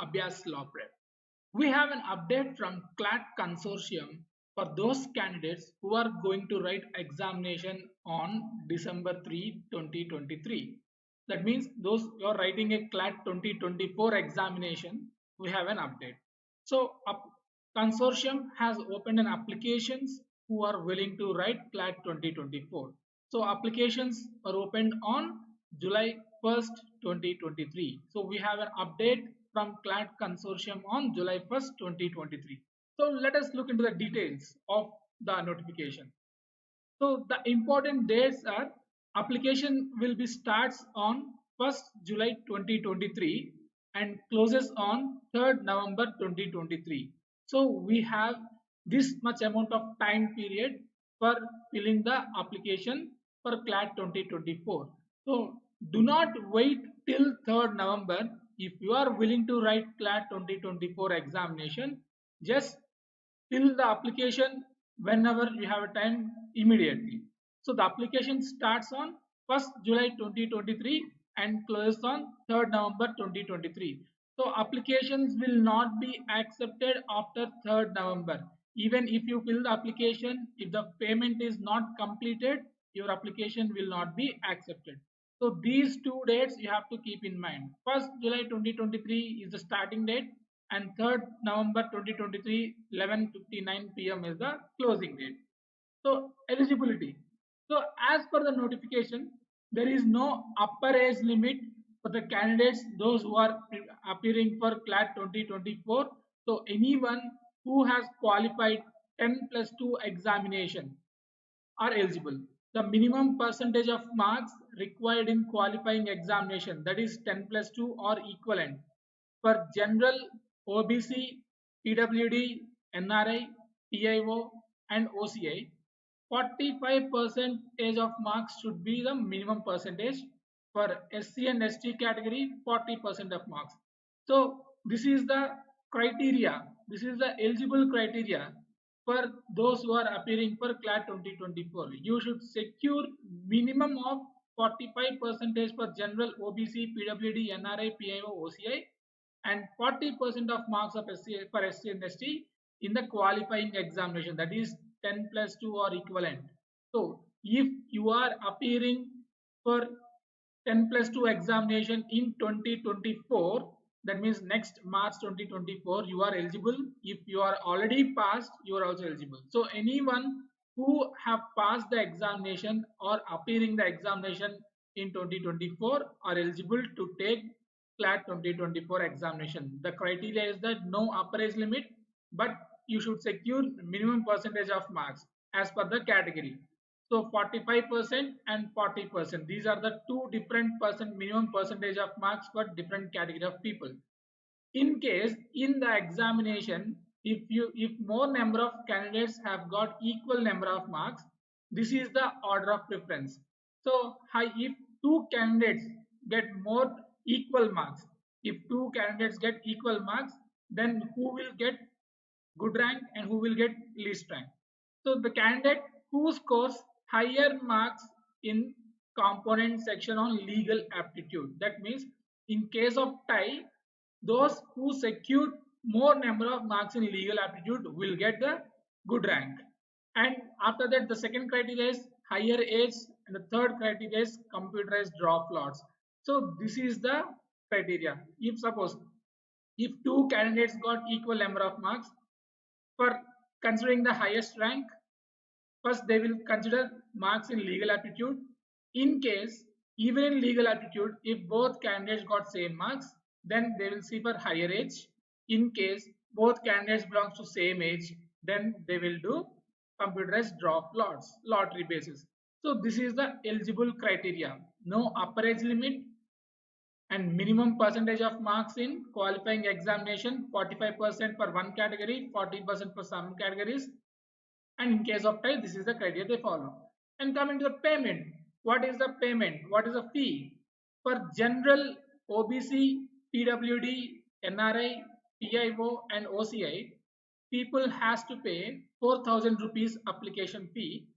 ABHYAAS LawPrep. We have an update from CLAT consortium for those candidates who are going to write examination on December 3, 2023. That means those who are writing a CLAT 2024 examination, we have an update. So consortium has opened an applications who are willing to write CLAT 2024. So applications are opened on July 1st, 2023. So we have an update from CLAT consortium on July 1st, 2023. So let us look into the details of the notification. So the important dates are application will be starts on 1st July 2023 and closes on 3rd November 2023. So we have this much amount of time period for filling the application for CLAT 2024. So do not wait till 3rd November. If you are willing to write CLAT 2024 examination, just fill the application whenever you have a time immediately. So the application starts on 1st July 2023 and closes on 3rd November 2023. So applications will not be accepted after 3rd November. Even if you fill the application, if the payment is not completed, your application will not be accepted. So these two dates you have to keep in mind. 1st July 2023 is the starting date and 3rd November 2023 11:59 p.m. is the closing date. So eligibility. So as per the notification, there is no upper age limit for the candidates, those who are appearing for CLAT 2024. So anyone who has qualified 10+2 examination are eligible. The minimum percentage of marks required in qualifying examination, that is 10+2 or equivalent, for general, OBC, PWD, NRI, PIO and OCI, 45% of marks should be the minimum percentage. For SC and ST category, 40% of marks. So this is the criteria, this is the eligible criteria for those who are appearing for CLAT 2024. You should secure minimum of 45% for general, OBC, PWD, NRI, PIO, OCI and 40% of marks of for SC and ST in the qualifying examination, that is 10+2 or equivalent. So if you are appearing for 10+2 examination in 2024, that means next March 2024 you are eligible. If you are already passed, you are also eligible. So anyone who have passed the examination or appearing the examination in 2024 are eligible to take CLAT 2024 examination. The criteria is that no upper age limit, but you should secure minimum percentage of marks as per the category. So 45% and 40%. These are the two different minimum percentage of marks for different category of people. In case in the examination, if more number of candidates have got equal number of marks, this is the order of preference. So if two candidates get more equal marks, if two candidates get equal marks, then who will get good rank and who will get least rank? So the candidate who scores higher marks in component section on legal aptitude, that means in case of tie, those who secured more number of marks in legal aptitude will get the good rank. And after that, the second criteria is higher age and the third criteria is computerized dropouts. So this is the criteria. If suppose if two candidates got equal number of marks, for considering the highest rank, first they will consider marks in legal aptitude. In case even in legal aptitude, if both candidates got same marks, then they will see for higher age. In case both candidates belongs to same age, then they will do computerized dropouts, lottery basis. So this is the eligible criteria. No upper age limit and minimum percentage of marks in qualifying examination, 45% for one category, 40% for some categories. And in case of tie, this is the criteria they follow. And coming to the payment, what is the payment? What is the fee? For general, OBC, PWD, NRI, PIO and OCI, people has to pay 4,000 rupees application fee.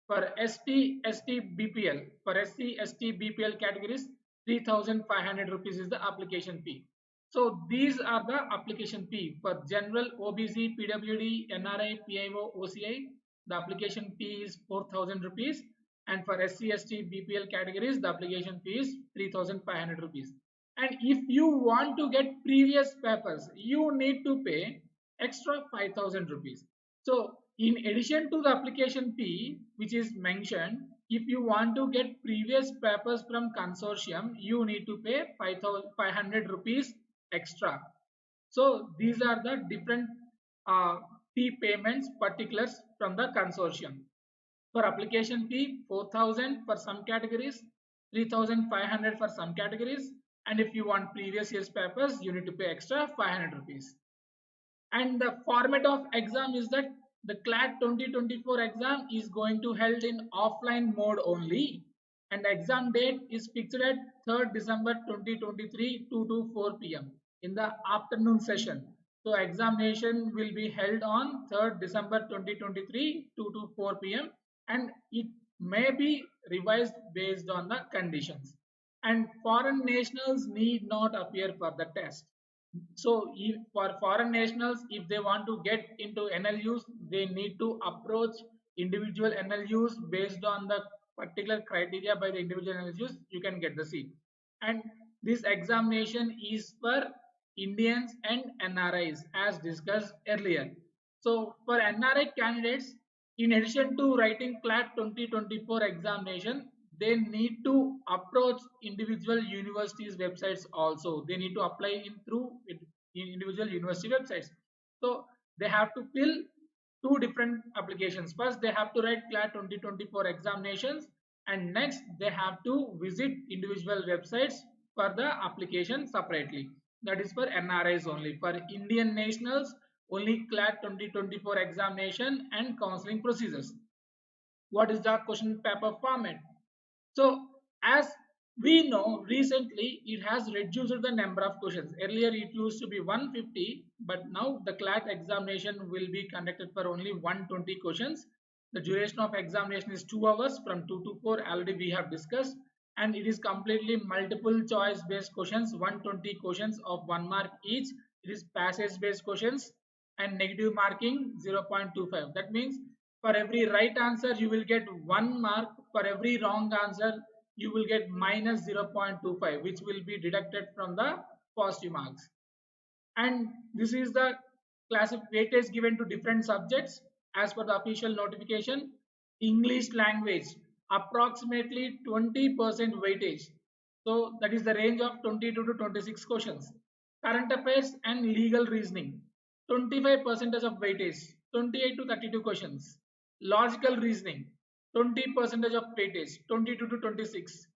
For ST, ST, BPL, for SC, ST, BPL categories, 3,500 rupees is the application fee. So these are the application fee for general OBC, PWD, NRI, PIO, OCI. The application fee is 4,000 rupees, and for SC, ST, BPL categories, the application fee is 3,500 rupees. And if you want to get previous papers, you need to pay extra 5,000 rupees. So in addition to the application fee, which is mentioned, if you want to get previous papers from consortium, you need to pay 5,500 rupees extra. So these are the different fee payments particulars from the consortium. For application fee, 4,000 for some categories, 3,500 for some categories, and if you want previous year's papers, you need to pay extra 500 rupees. And the format of exam is that the CLAT 2024 exam is going to held in offline mode only, and the exam date is fixed at 3rd December 2023 2 to 4 p.m. in the afternoon session. So examination will be held on 3rd December 2023 2 to 4 p.m. and it may be revised based on the conditions. And foreign nationals need not appear for the test. So if for foreign nationals, if they want to get into NLUs, they need to approach individual NLUs based on the particular criteria by the individual NLUs, you can get the seat. And this examination is for Indians and NRIs as discussed earlier. So for NRI candidates, in addition to writing CLAT 2024 examination, they need to approach individual universities websites also. They need to apply through individual university websites. So they have to fill two different applications. First they have to write CLAT 2024 examinations, and next they have to visit individual websites for the application separately. That is for NRIs only. For Indian nationals, only CLAT 2024 examination and counseling procedures. What is the question paper format? So as we know, recently it has reduced the number of questions. Earlier it used to be 150, but now the CLAT examination will be conducted for only 120 questions. The duration of examination is 2 hours from 2 to 4, already we have discussed, and it is completely multiple choice based questions, 120 questions of 1 mark each. It is passage based questions and negative marking 0.25. That means for every right answer you will get 1 mark, for every wrong answer you will get minus 0.25, which will be deducted from the positive marks. And this is the classic weightage given to different subjects as per the official notification. English language approximately 20% weightage, so that is the range of 22 to 26 questions. Current affairs and legal reasoning 25% of weightage, 28 to 32 questions. Logical reasoning 20% of weightage, 22 to 26.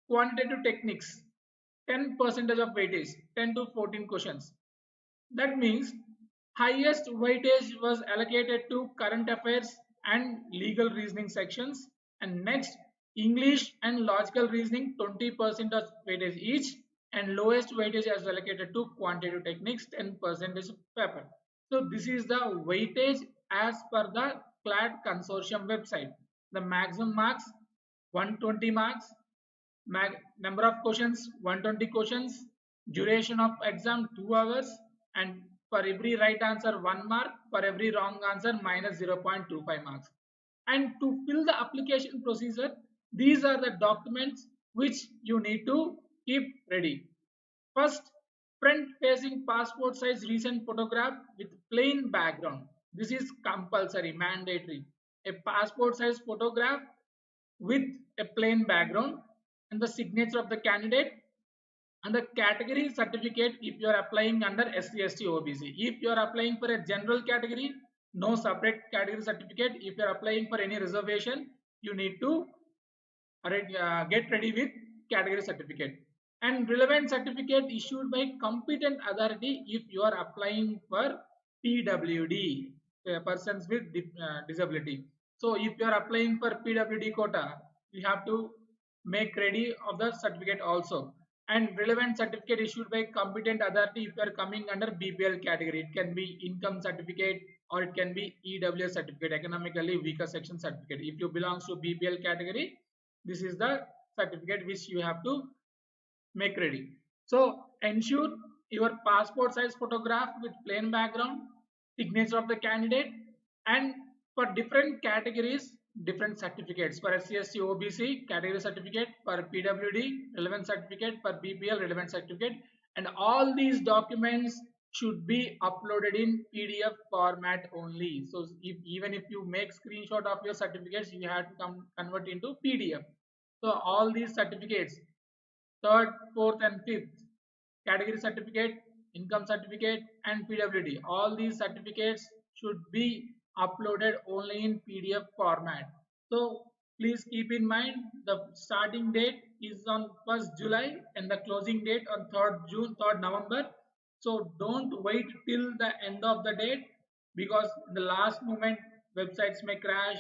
Quantitative techniques 10% of weightage, 10 to 14 questions. That means highest weightage was allocated to current affairs and legal reasoning sections, and next English and logical reasoning 20% of weightage each, and lowest weightage is allocated to quantitative techniques 10% paper. So this is the weightage as per the CLAT consortium website. The maximum marks 120 marks, number of questions 120 questions, duration of exam 2 hours, and for every right answer 1 mark, for every wrong answer minus 0.25 marks. And to fill the application procedure, these are the documents which you need to keep ready. First, front facing passport size recent photograph with plain background. This is compulsory, mandatory. A passport size photograph with a plain background, and the signature of the candidate, and the category certificate if you are applying under SC, ST, OBC. If you are applying for a general category, no separate category certificate. If you are applying for any reservation, you need to get ready with category certificate. And relevant certificate issued by competent authority if you are applying for PWD, persons with disability. So if you are applying for PWD quota, you have to make ready of the certificate also. And relevant certificate issued by competent authority if you are coming under BPL category. It can be income certificate or it can be EWS certificate, economically weaker section certificate. If you belongs to BPL category, this is the certificate which you have to make ready. So ensure your passport size photograph with plain background, signature of the candidate, and for different categories, different certificates. For SC/ST OBC category certificate, for PWD relevant certificate, for BPL relevant certificate, and all these documents should be uploaded in PDF format only. So even if you make screenshot of your certificates, you have to convert into PDF. So all these certificates, third, fourth, and fifth category certificate, income certificate, and PWD. All these certificates should be uploaded only in PDF format. So please keep in mind the starting date is on 1st July and the closing date on 3rd June, 3rd November. So don't wait till the end of the date, because in the last moment websites may crash.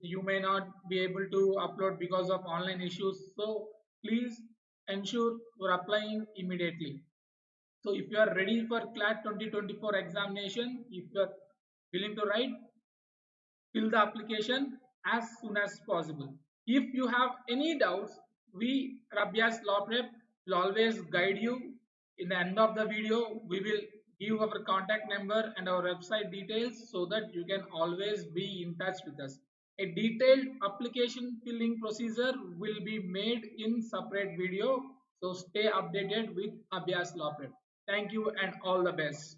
You may not be able to upload because of online issues. So please ensure you are applying immediately. So if you are ready for CLAT 2024 examination, if you are willing to write, fill the application as soon as possible. If you have any doubts, we ABHYAAS Law Prep will always guide you. In the end of the video, we will give our contact number and our website details so that you can always be in touch with us. A detailed application filling procedure will be made in separate video. So stay updated with ABHYAAS Law Prep. Thank you and all the best.